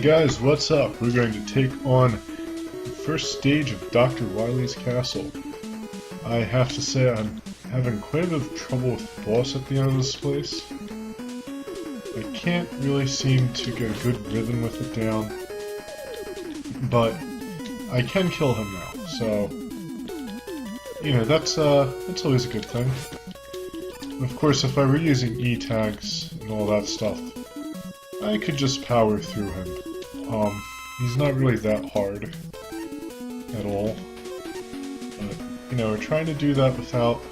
guys, what's up? We're going to take on the first stage of Dr. Wiley's castle. I have to say I'm having quite a bit of trouble with the boss at the end of this place. I can't really seem to get a good rhythm with it down, but I can kill him now, so you know, that's always a good thing. And of course, if I were using E-tags and all that stuff, I could just power through him. He's not really that hard at all. But, you know, we're trying to do that without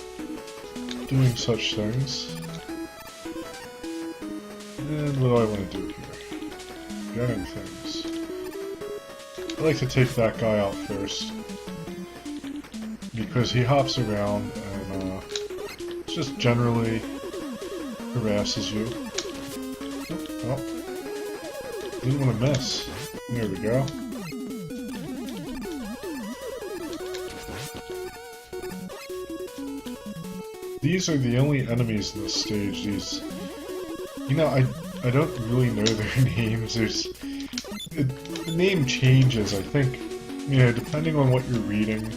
doing such things. And what do I want to do here? Gunning things. I like to take that guy out first, because he hops around and just generally harasses you. Oh, didn't want to miss. There we go. These are the only enemies in this stage. These, you know, I don't really know their names. The name changes, I think, you know, depending on what you're reading.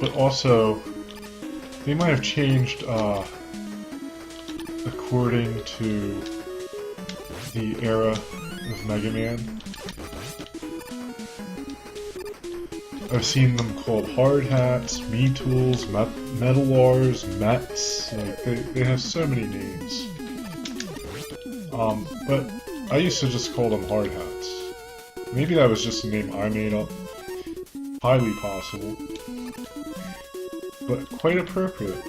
But also, they might have changed, according to the era of Mega Man. I've seen them called hard hats, Metalls, Metallars, Mets. Like they have so many names. But I used to just call them hard hats. Maybe that was just a name I made up. Highly possible. But quite appropriate.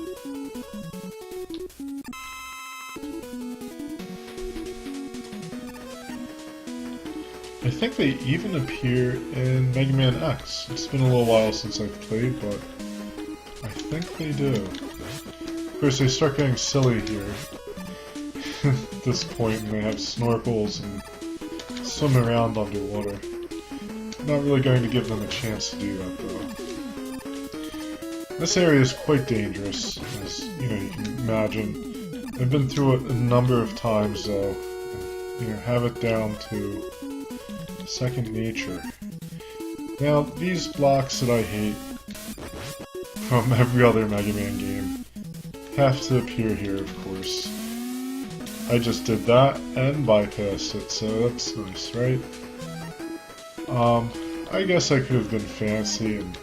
I think they even appear in Mega Man X. It's been a little while since I've played, but I think they do. Of course, they start getting silly here at this point, and they have snorkels and swim around underwater. Not really going to give them a chance to do that, though. This area is quite dangerous, as you know, you can imagine. I've been through it a number of times, though, and, you know, have it down to second nature. Now, these blocks that I hate from every other Mega Man game have to appear here, of course. I just did that and bypassed it, so that's nice, right? I guess I could have been fancy and,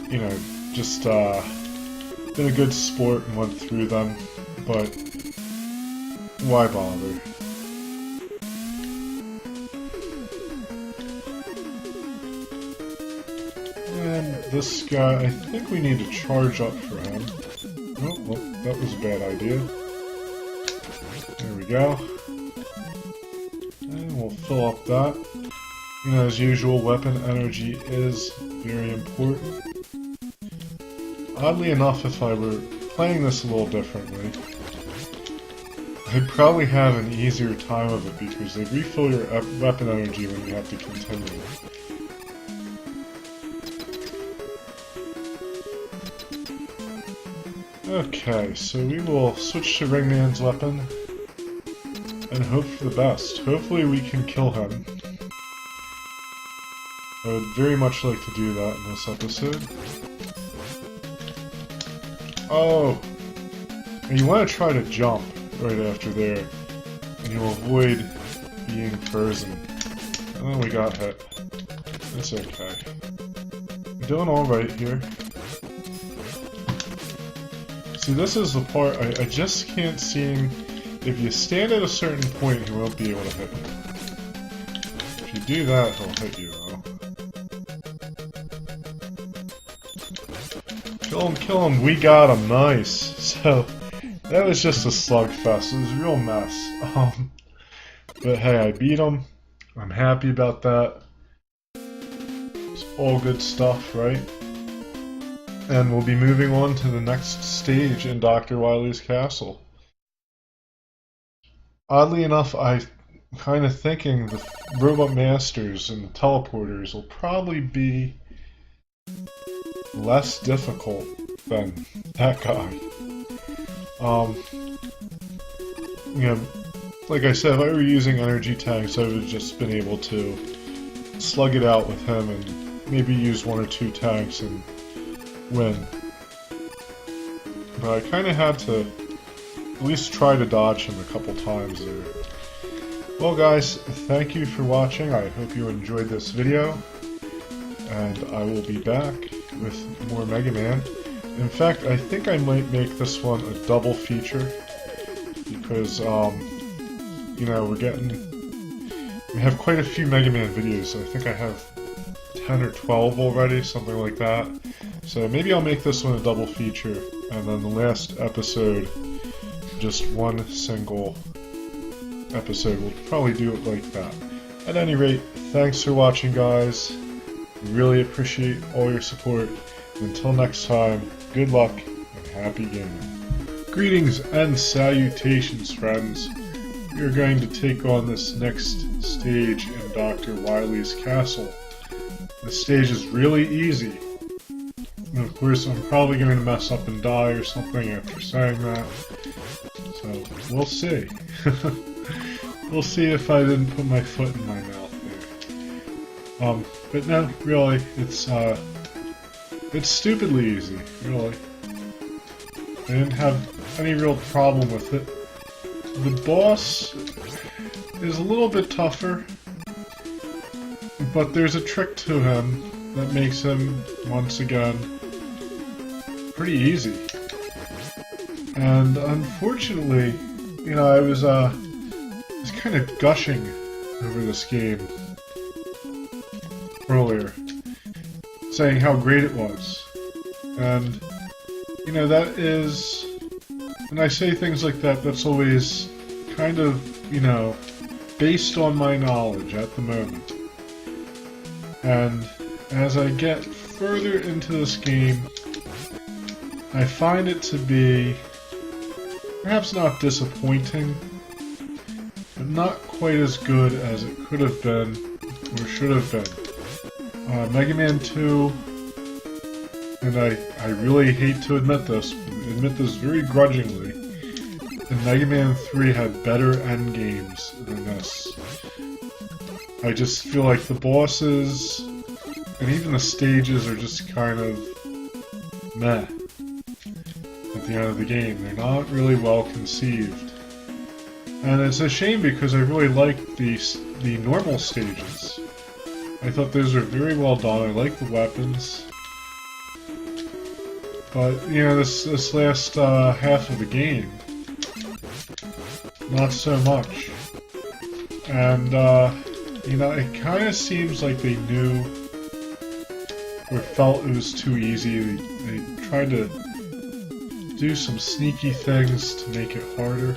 you know, just been a good sport and went through them, but why bother? And this guy, I think we need to charge up for him. Oh, well, that was a bad idea. There we go. And we'll fill up that. You know, as usual, weapon energy is very important. Oddly enough, if I were playing this a little differently, I'd probably have an easier time of it because they refill your weapon energy when you have to continue. Okay, so we will switch to Ringman's weapon and hope for the best. Hopefully we can kill him. I would very much like to do that in this episode. Oh! And you want to try to jump right after there, and you'll avoid being frozen. And then we got hit. It's okay. We're doing alright here. See, this is the part I just can't seem... If you stand at a certain point, he won't be able to hit you. If you do that, he'll hit you, though. Kill him, we got him, nice. So, that was just a slugfest, it was a real mess. But hey, I beat him, I'm happy about that. It's all good stuff, right? And we'll be moving on to the next stage in Dr. Wiley's castle. Oddly enough, I'm kind of thinking the Robot Masters and the Teleporters will probably be less difficult than that guy. You know, like I said, if I were using energy tanks, I would have just been able to slug it out with him and maybe use 1 or 2 tanks and win. But I kind of had to at least try to dodge him a couple times there. Well guys, thank you for watching. I hope you enjoyed this video. And I will be back with more Mega Man. In fact, I think I might make this one a double feature. Because, you know, we have quite a few Mega Man videos. I think I have 10 or 12 already, something like that. So maybe I'll make this one a double feature, and then the last episode, just one single episode. We'll probably do it like that. At any rate, thanks for watching, guys. Really appreciate all your support. Until next time, good luck and happy gaming. Greetings and salutations, friends. We are going to take on this next stage in Dr. Wiley's castle. This stage is really easy. And of course, I'm probably going to mess up and die or something after saying that. So, we'll see. We'll see if I didn't put my foot in my mouth there. But no, really, it's stupidly easy, really. I didn't have any real problem with it. The boss is a little bit tougher, but there's a trick to him that makes him, once again, pretty easy. And unfortunately, you know, I was kind of gushing over this game earlier, saying how great it was. And, you know, that is, when I say things like that, that's always kind of, you know, based on my knowledge at the moment. And as I get further into this game, I find it to be perhaps not disappointing, but not quite as good as it could have been, or should have been. Mega Man 2, and I really hate to admit this very grudgingly, and Mega Man 3 had better endgames than this. I just feel like the bosses, and even the stages, are just kind of meh at the end of the game. They're not really well conceived. And it's a shame because I really liked the normal stages. I thought those were very well done. I liked the weapons. But, you know, this last half of the game, not so much. And, you know, it kind of seems like they knew or felt it was too easy. They tried to do some sneaky things to make it harder.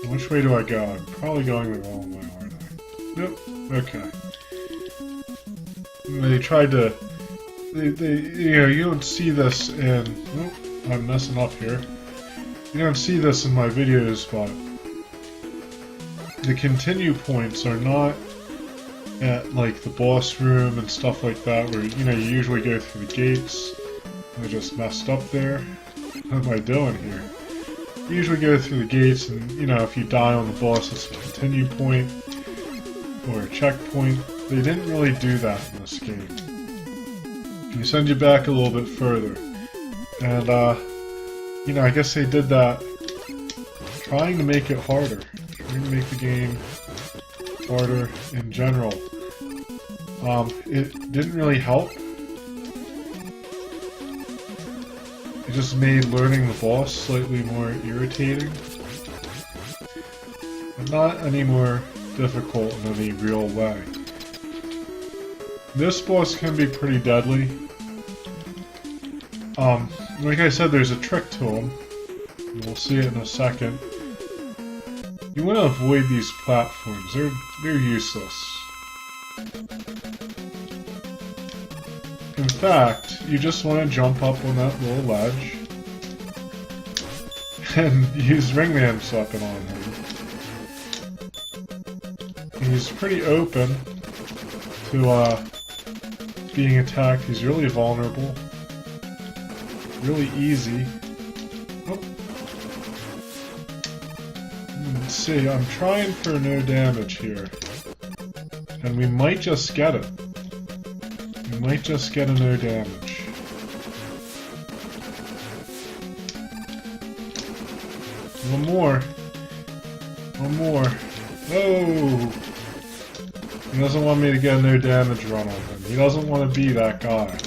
Which way do I go? I'm probably going the wrong way, aren't I? Nope. Okay. They tried to... you know, you don't see this in... Nope, I'm messing up here. You don't see this in my videos, but... the continue points are not at, like, the boss room and stuff like that, where, you know, you usually go through the gates. I just messed up there. What am I doing here? You usually go through the gates, and, you know, if you die on the boss, it's a continue point, or a checkpoint. They didn't really do that in this game. They send you back a little bit further. And, you know, I guess they did that trying to make it harder. Trying to make the game harder in general. It didn't really help. It just made learning the boss slightly more irritating. But not any more difficult in any real way. This boss can be pretty deadly. Like I said, there's a trick to him. We'll see it in a second. You want to avoid these platforms. They're useless. In fact, you just want to jump up on that little ledge and use Ringman's weapon on him. He's pretty open to being attacked. He's really vulnerable. Really easy. Oh. see. I'm trying for no damage here. And we might just get it. We might just get a no damage. One more. One more. Oh! He doesn't want me to get a no damage run on him. He doesn't want to be that guy.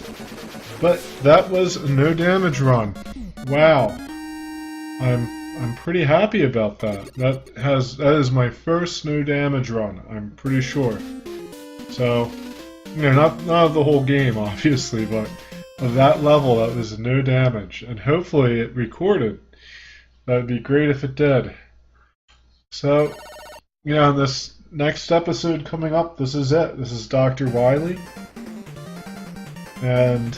But that was a no damage run. Wow. I'm pretty happy about that. That is my first no damage run, I'm pretty sure. So, you know, not of the whole game, obviously, but of that level, that was no damage. And hopefully it recorded. That'd be great if it did. So, you know, this next episode coming up, this is it. This is Dr. Wiley. And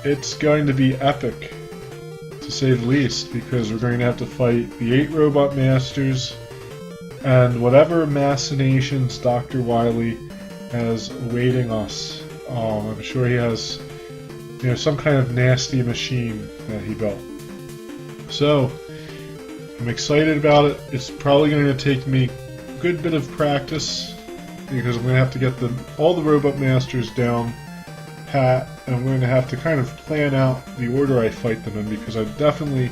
it's going to be epic, to say the least, because we're going to have to fight the 8 Robot Masters and whatever machinations Dr. Wiley has awaiting us. I'm sure he has, you know, some kind of nasty machine that he built. So, I'm excited about it. It's probably going to take me a good bit of practice, because I'm going to have to get all the Robot Masters down pat, and I'm going to have to kind of plan out the order I fight them in, because I definitely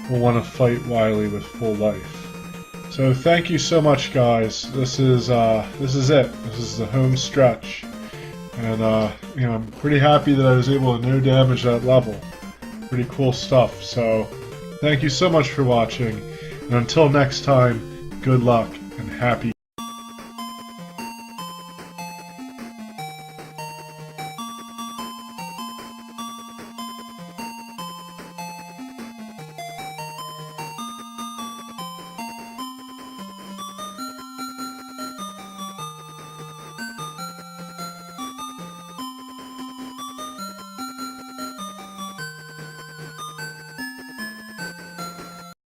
will want to fight Wiley with full life. So thank you so much, guys. This is it. This is the home stretch, and you know, I'm pretty happy that I was able to no damage that level. Pretty cool stuff. So thank you so much for watching, and until next time, good luck and happy